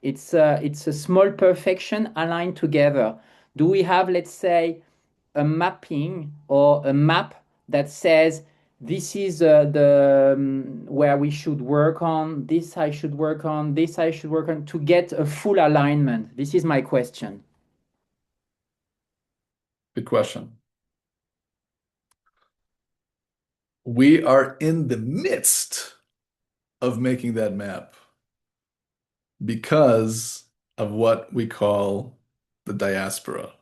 It's a small perfection aligned together. Do we have, let's say, a mapping or a map that says this is the where we should work on, this I should work on, this I should work on to get a full alignment? This is my question. Good question. We are in the midst of making that map because of what we call the diaspora.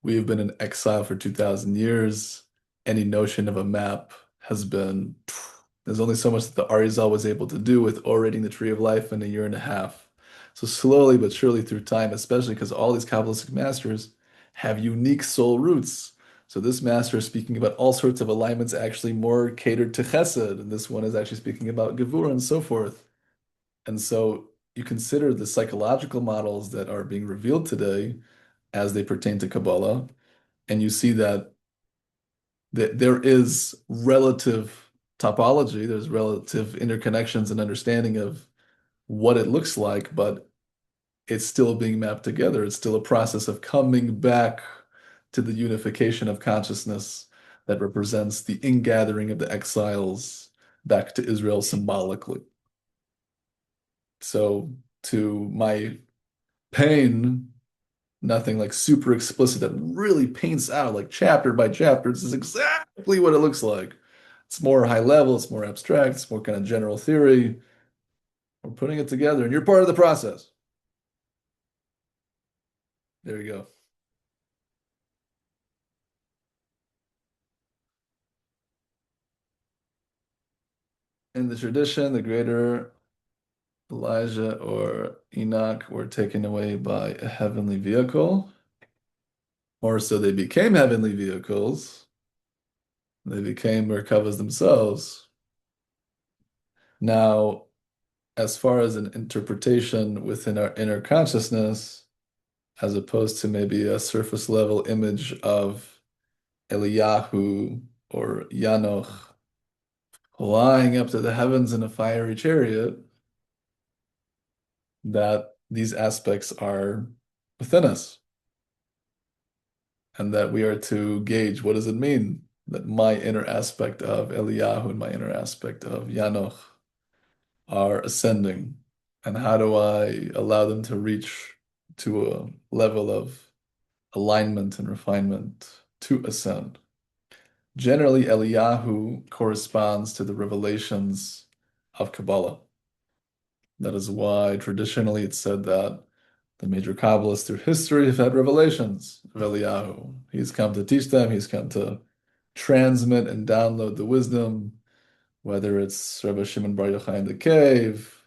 We have been in exile for 2,000 years. Any notion of a map has been, there's only so much that the Arizal was able to do with orating the Tree of Life in a year and a half. So slowly but surely through time, especially because all these Kabbalistic masters have unique soul roots. So this master is speaking about all sorts of alignments actually more catered to Chesed, and this one is actually speaking about Gevurah and so forth. And so you consider the psychological models that are being revealed today as they pertain to Kabbalah, and you see that there is relative topology, there's relative interconnections and understanding of what it looks like, but it's still being mapped together. It's still a process of coming back to the unification of consciousness that represents the ingathering of the exiles back to Israel symbolically. So, to my pain, nothing like super explicit that really paints out like chapter by chapter. This is exactly what it looks like. It's more high level, it's more abstract, it's more kind of general theory. We're putting it together, and you're part of the process. There you go. In the tradition, the greater Elijah or Enoch were taken away by a heavenly vehicle, or so they became heavenly vehicles. They became Merkavas themselves. Now, as far as an interpretation within our inner consciousness, as opposed to maybe a surface level image of Eliyahu or Yanoch flying up to the heavens in a fiery chariot, that these aspects are within us and that we are to gauge what does it mean that my inner aspect of Eliyahu and my inner aspect of Yanoch are ascending, and how do I allow them to reach to a level of alignment and refinement to ascend. Generally, Eliyahu corresponds to the revelations of Kabbalah. That is why traditionally it's said that the major Kabbalists through history have had revelations of Eliyahu. He's come to teach them, he's come to transmit and download the wisdom, whether it's Rabbi Shimon Bar Yochai in the cave,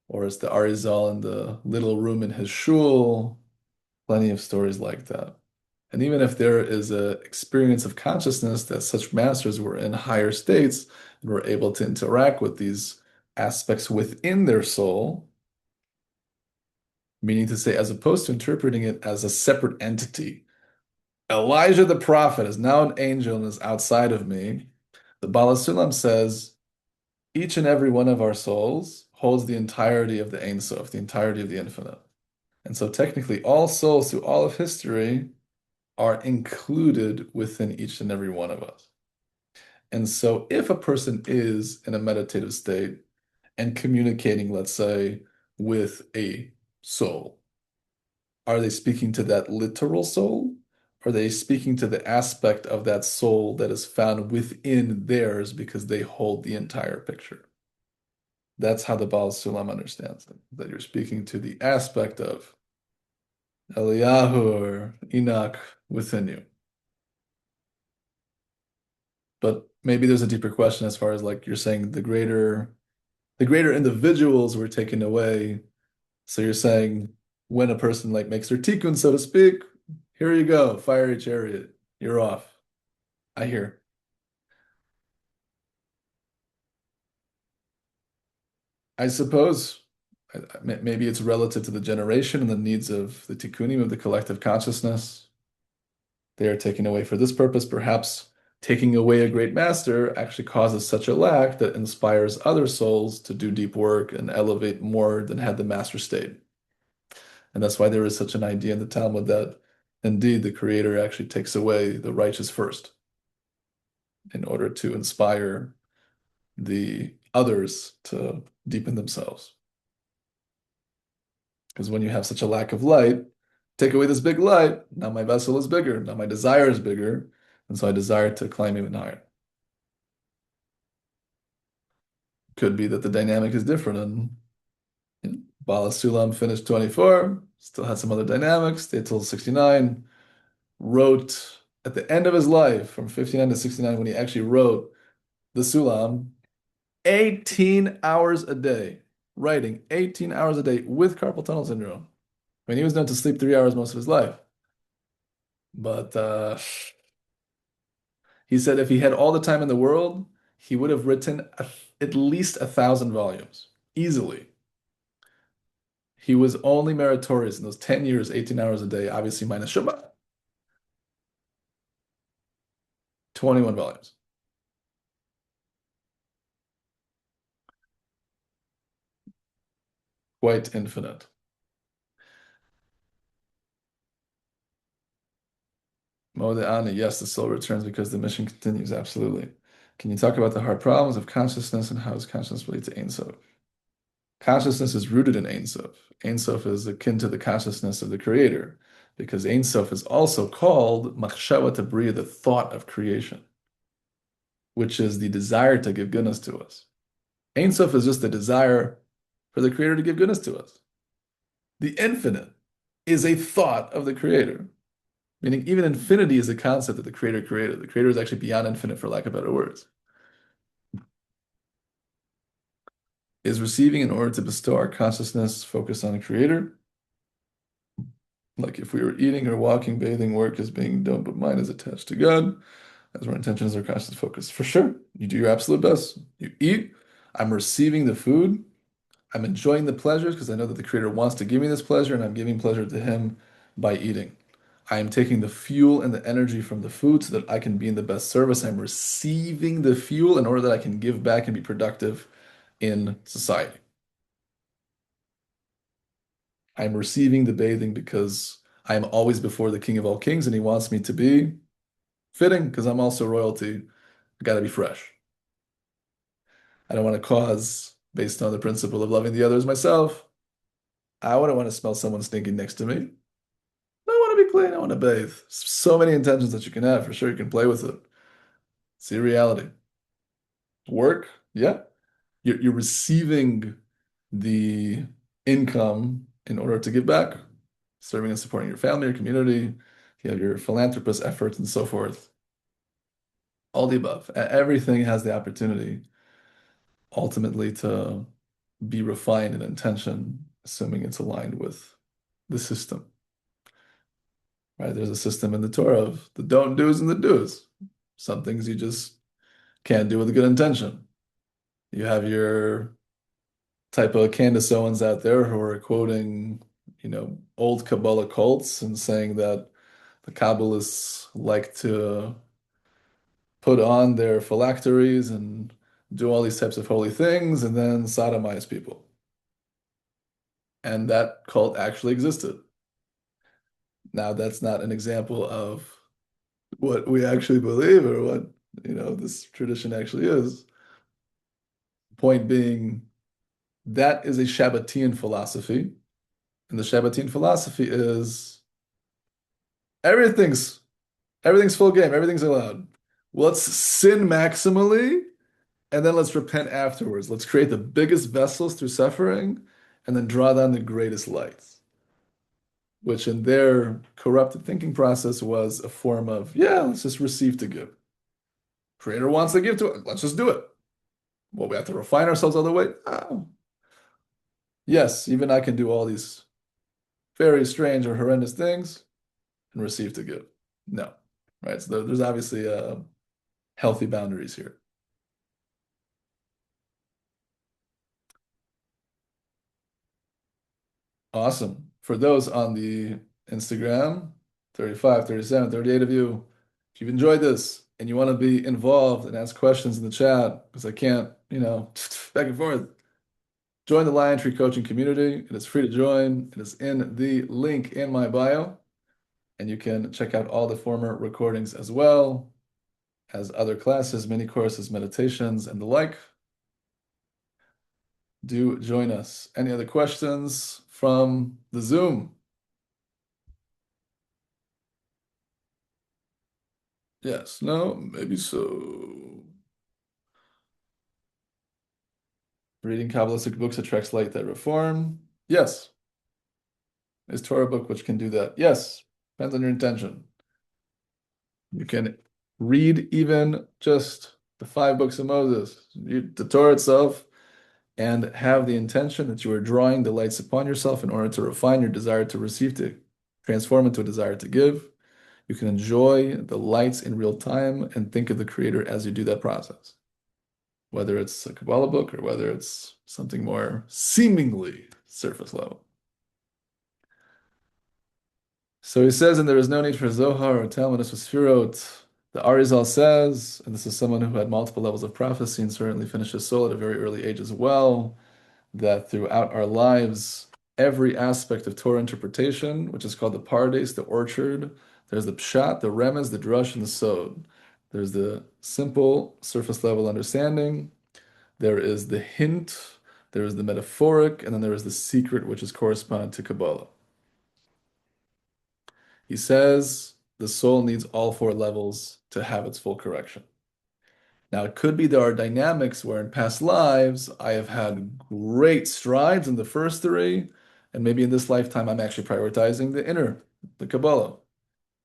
or it's the Arizal in the little room in his shul. Plenty of stories like that. And even if there is an experience of consciousness that such masters were in higher states and were able to interact with these aspects within their soul, meaning to say, as opposed to interpreting it as a separate entity, Elijah the prophet is now an angel and is outside of me. The Bala Sulam says each and every one of our souls holds the entirety of the Ein Sof, the entirety of the infinite. And so technically all souls through all of history are included within each and every one of us. And so if a person is in a meditative state and communicating, let's say, with a soul, are they speaking to that literal soul? Or are they speaking to the aspect of that soul that is found within theirs because they hold the entire picture? That's how the Baal Sulam understands it, that you're speaking to the aspect of Eliyahu or Enoch within you. But maybe there's a deeper question as far as like you're saying the greater individuals were taken away. So you're saying when a person like makes their tikkun, so to speak, here you go, fiery chariot, you're off. I hear. I suppose maybe it's relative to the generation and the needs of the tikkunim of the collective consciousness. They are taken away for this purpose. Perhaps taking away a great master actually causes such a lack that inspires other souls to do deep work and elevate more than had the master stayed. And that's why there is such an idea in the Talmud that indeed the Creator actually takes away the righteous first in order to inspire the others to deepen themselves. Because when you have such a lack of light, take away this big light, now my vessel is bigger, now my desire is bigger, and so I desire to climb even higher. Could be that the dynamic is different, and Bala Sulam finished 24, still had some other dynamics, stayed till 69, wrote at the end of his life, from 59 to 69, when he actually wrote the Sulam, 18 hours a day, writing 18 hours a day with carpal tunnel syndrome. I mean, he was known to sleep 3 hours most of his life. But he said if he had all the time in the world, he would have written at least 1,000 volumes, easily. He was only meritorious in those 10 years, 18 hours a day, obviously minus Shabbat, 21 volumes. Quite infinite. Modeh yes, the soul returns because the mission continues. Absolutely. Can you talk about the hard problems of consciousness and how is consciousness related to Ein Sof? Consciousness is rooted in Ein Sof. Ein Sof is akin to the consciousness of the Creator, because Ein Sof is also called Machshava Tabriya, the thought of creation, which is the desire to give goodness to us. Ein Sof is just the desire for the Creator to give goodness to us. The infinite is a thought of the Creator. Meaning even infinity is a concept that the Creator created. The Creator is actually beyond infinite, for lack of better words. Is receiving in order to bestow our consciousness focused on the Creator? Like if we were eating or walking, bathing, work is being done, but mind is attached to God, as our intention is our conscious focus. For sure, you do your absolute best. You eat, I'm receiving the food, I'm enjoying the pleasures because I know that the Creator wants to give me this pleasure, and I'm giving pleasure to Him by eating. I am taking the fuel and the energy from the food so that I can be in the best service. I'm receiving the fuel in order that I can give back and be productive in society. I'm receiving the bathing because I am always before the King of all kings and he wants me to be fitting because I'm also royalty. I gotta be fresh. I don't want to cause, based on the principle of loving the others myself, I wouldn't want to smell someone stinking next to me. I want to be clean. I want to bathe. So many intentions that you can have. For sure, you can play with it. See reality. Work, yeah. You're receiving the income in order to give back, serving and supporting your family, your community. You have your philanthropist efforts and so forth. All the above. Everything has the opportunity ultimately to be refined in intention, assuming it's aligned with the system. Right? There's a system in the Torah of the don't do's and the do's. Some things you just can't do with a good intention. You have your type of Candace Owens out there who are quoting, old Kabbalah cults and saying that the Kabbalists like to put on their phylacteries and do all these types of holy things and then sodomize people. And that cult actually existed. Now, that's not an example of what we actually believe or what, this tradition actually is. Point being, that is a Shabbatian philosophy. And the Shabbatian philosophy is everything's everything's full game, everything's allowed. Let's sin maximally and then let's repent afterwards. Let's create the biggest vessels through suffering and then draw down the greatest lights, which in their corrupted thinking process was a form of, yeah, let's just receive to give. Creator wants to give to it. Let's just do it. Well, we have to refine ourselves all the way. Oh. Yes, even I can do all these very strange or horrendous things and receive to give. No, right? So there's obviously healthy boundaries here. Awesome. For those on the Instagram, 35, 37, 38 of you, if you've enjoyed this and you want to be involved and ask questions in the chat, because I can't, back and forth, join the Lion Tree coaching community. It is free to join. It is in the link in my bio. And you can check out all the former recordings as well as other classes, mini courses, meditations, and the like. Do join us. Any other questions from the Zoom? Yes, no, maybe so. Reading Kabbalistic books attracts light that reform. Yes. Is Torah a book which can do that? Yes. Depends on your intention. You can read even just the 5 books of Moses, the Torah itself, and have the intention that you are drawing the lights upon yourself in order to refine your desire to receive, to transform into a desire to give. You can enjoy the lights in real time and think of the Creator as you do that process, whether it's a Kabbalah book or whether it's something more seemingly surface level. So he says, and there is no need for Zohar or Talmud or Sfirot. The Arizal says, and this is someone who had multiple levels of prophecy and certainly finished his soul at a very early age as well, that throughout our lives, every aspect of Torah interpretation, which is called the Pardes, the orchard, there's the Pshat, the Remez, the Drush, and the Sod. There's the simple surface level understanding. There is the hint, there is the metaphoric, and then there is the secret, which is correspondent to Kabbalah. He says the soul needs all 4 levels to have its full correction. Now, it could be there are dynamics where in past lives I have had great strides in the first 3, and maybe in this lifetime I'm actually prioritizing the inner, the Kabbalah,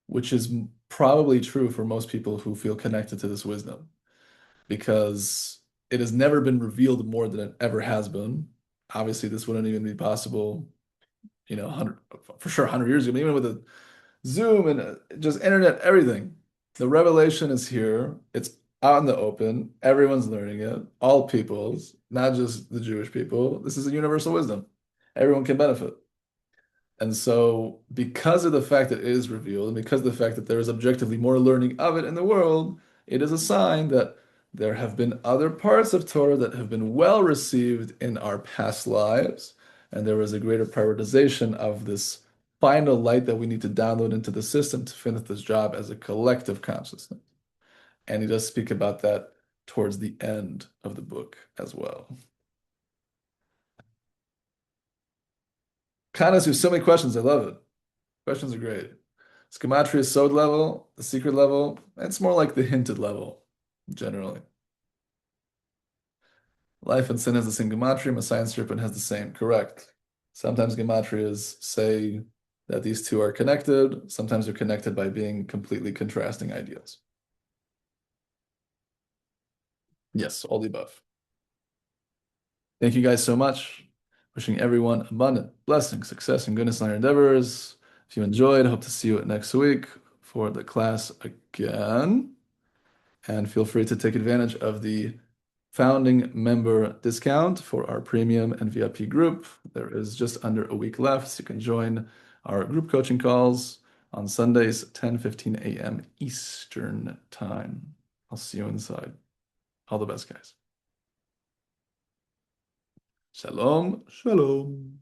which is probably true for most people who feel connected to this wisdom, because it has never been revealed more than it ever has been. Obviously, this wouldn't even be possible, 100, for sure 100 years ago, even with a Zoom and just internet, everything. The revelation is here. It's out in the open. Everyone's learning it. All peoples, not just the Jewish people. This is a universal wisdom. Everyone can benefit. And so, because of the fact that it is revealed, and because of the fact that there is objectively more learning of it in the world, it is a sign that there have been other parts of Torah that have been well received in our past lives, and there is a greater prioritization of this final light that we need to download into the system to finish this job as a collective consciousness. And he does speak about that towards the end of the book as well. Kindness, there's so many questions. I love it. Questions are great. Schematria is sod level, the secret level. It's more like the hinted level, generally. Life and sin has the same gematria, Messiah and serpent has the same. Correct. Sometimes gematrias say that these two are connected. Sometimes they're connected by being completely contrasting ideas. Yes, all the above. Thank you guys so much. Wishing everyone abundant blessing, success, and goodness in our endeavors. If you enjoyed, I hope to see you next week for the class again. And feel free to take advantage of the founding member discount for our premium and VIP group. There is just under a week left, so you can join our group coaching calls on Sundays, 10:15 a.m. Eastern Time. I'll see you inside. All the best, guys. Shalom, shalom.